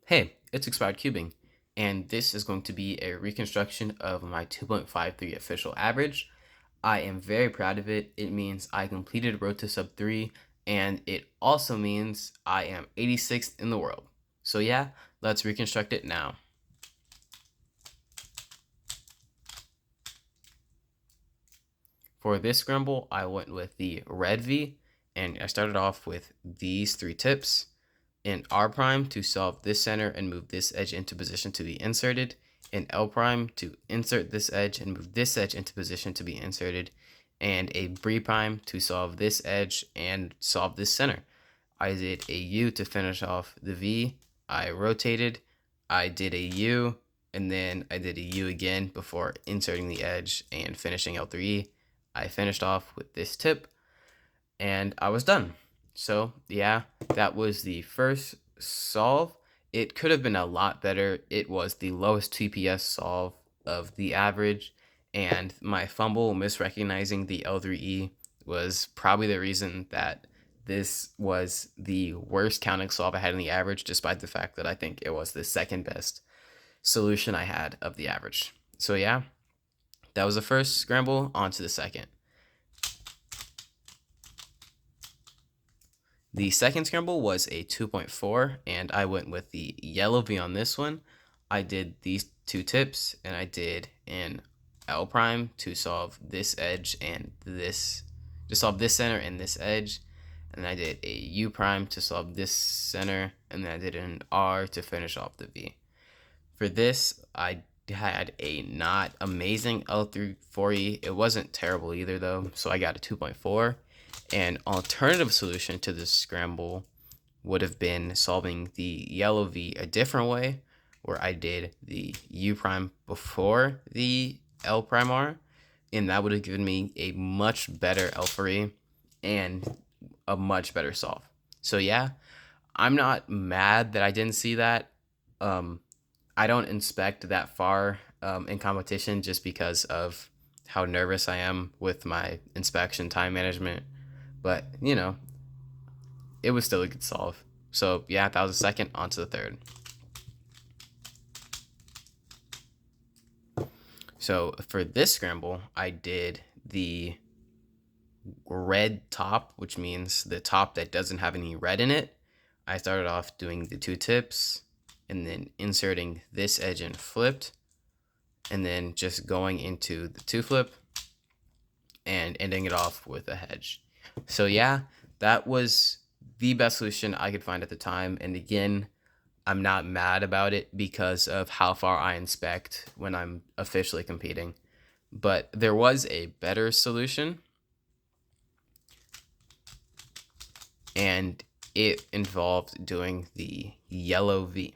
Hey, it's Expired Cubing, and this is going to be a reconstruction of my 2.53 official average. I am very proud of it. It means I completed Road to Sub 3, and it also means I am 86th in the world. So yeah, let's reconstruct it now. For this scramble, I went with the red V, and I started off with these three tips. In R prime to solve this center and move this edge into position to be inserted, in L prime to insert this edge and move this edge into position to be inserted, and a B prime to solve this edge and solve this center. I did a U to finish off the V. I rotated, I did a U, and then I did a U again before inserting the edge and finishing L3E. I finished off with this tip, and I was done. So yeah, that was the first solve. It could have been a lot better. It was the lowest TPS solve of the average, and my fumble misrecognizing the L3E was probably the reason that this was the worst counting solve I had in the average, despite the fact that I think it was the second best solution I had of the average. So yeah, that was the first scramble. On to the second. The second scramble was a 2.4, and I went with the yellow V on this one. I did these two tips, and I did an L prime to solve this edge and this, to solve this center and this edge. And then I did a U prime to solve this center, and then I did an R to finish off the V. For this, I had a not amazing L3 4E. It wasn't terrible either though, so I got a 2.4. An alternative solution to this scramble would have been solving the yellow V a different way, where I did the U prime before the L prime R, and that would have given me a much better L3 and a much better solve. So yeah, I'm not mad that I didn't see that. I don't inspect that far in competition just because of how nervous I am with my inspection time management. But, you know, it was still a good solve. So, yeah, that was the second. On to the third. So, for this scramble, I did the red top, which means the top that doesn't have any red in it. I started off doing the two tips and then inserting this edge and flipped, and then just going into the two flip and ending it off with a hedge. So yeah, that was the best solution I could find at the time. And again, I'm not mad about it because of how far I inspect when I'm officially competing. But there was a better solution, and it involved doing the yellow V.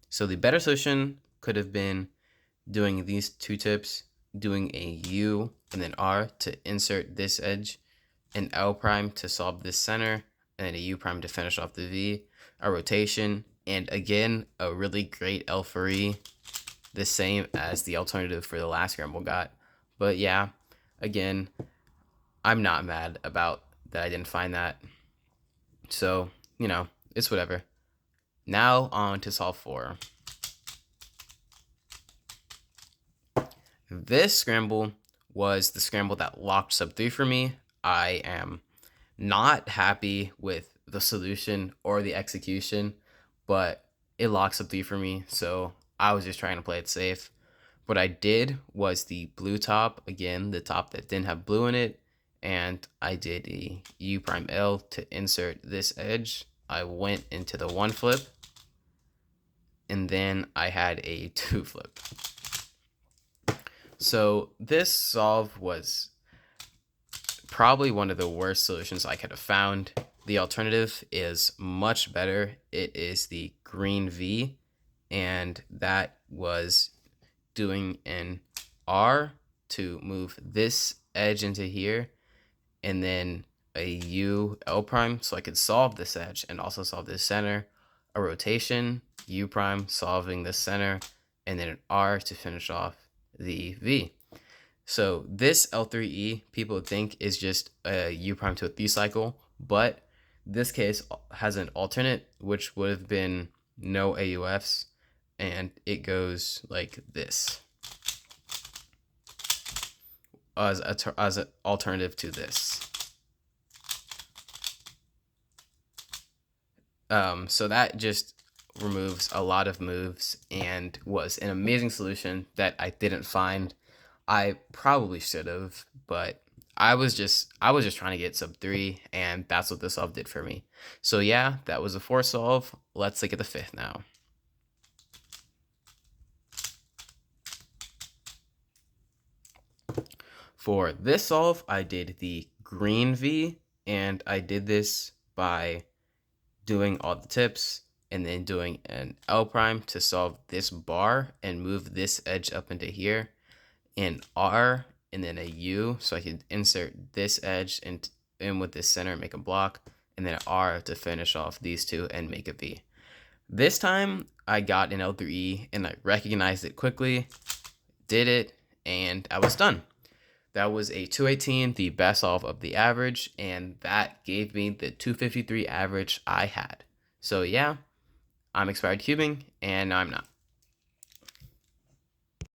So the better solution could have been doing these two tips, doing a U and then R to insert this edge, an L prime to solve this center, and then a U prime to finish off the V, a rotation, and again, a really great L3, the same as the alternative for the last scramble got. But yeah, again, I'm not mad about that I didn't find that. So, you know, it's whatever. Now on to solve 4. This scramble was the scramble that locked sub 3 for me. I am not happy with the solution or the execution, but it locks sub 3 for me, so I was just trying to play it safe. What I did was the blue top, again, the top that didn't have blue in it, and I did a U prime L to insert this edge. I went into the 1 flip, and then I had a 2 flip. So this solve was probably one of the worst solutions I could have found. The alternative is much better. It is the green V, and that was doing an R to move this edge into here, and then a U L prime so I could solve this edge and also solve this center, a rotation, U prime solving this center, and then an R to finish off the V. So this L3E people think is just a U prime to a 3 cycle, but this case has an alternate, which would have been no AUFs, and it goes like this as an alternative to this. So that just removes a lot of moves and was an amazing solution that I didn't find. I probably should have, but I was just trying to get sub 3, and that's what this solve did for me. So yeah, that was a 4 solve. Let's look at the 5th now. For this solve, I did the green V, and I did this by doing all the tips and then doing an L prime to solve this bar and move this edge up into here, and R, and then a U, so I could insert this edge in with this center and make a block, and then an R to finish off these two and make a V. This time I got an L3E and I recognized it quickly, did it, and I was done. That was a 218, the best solve of the average, and that gave me the 253 average I had. So yeah, I'm expired cubing, and I'm not.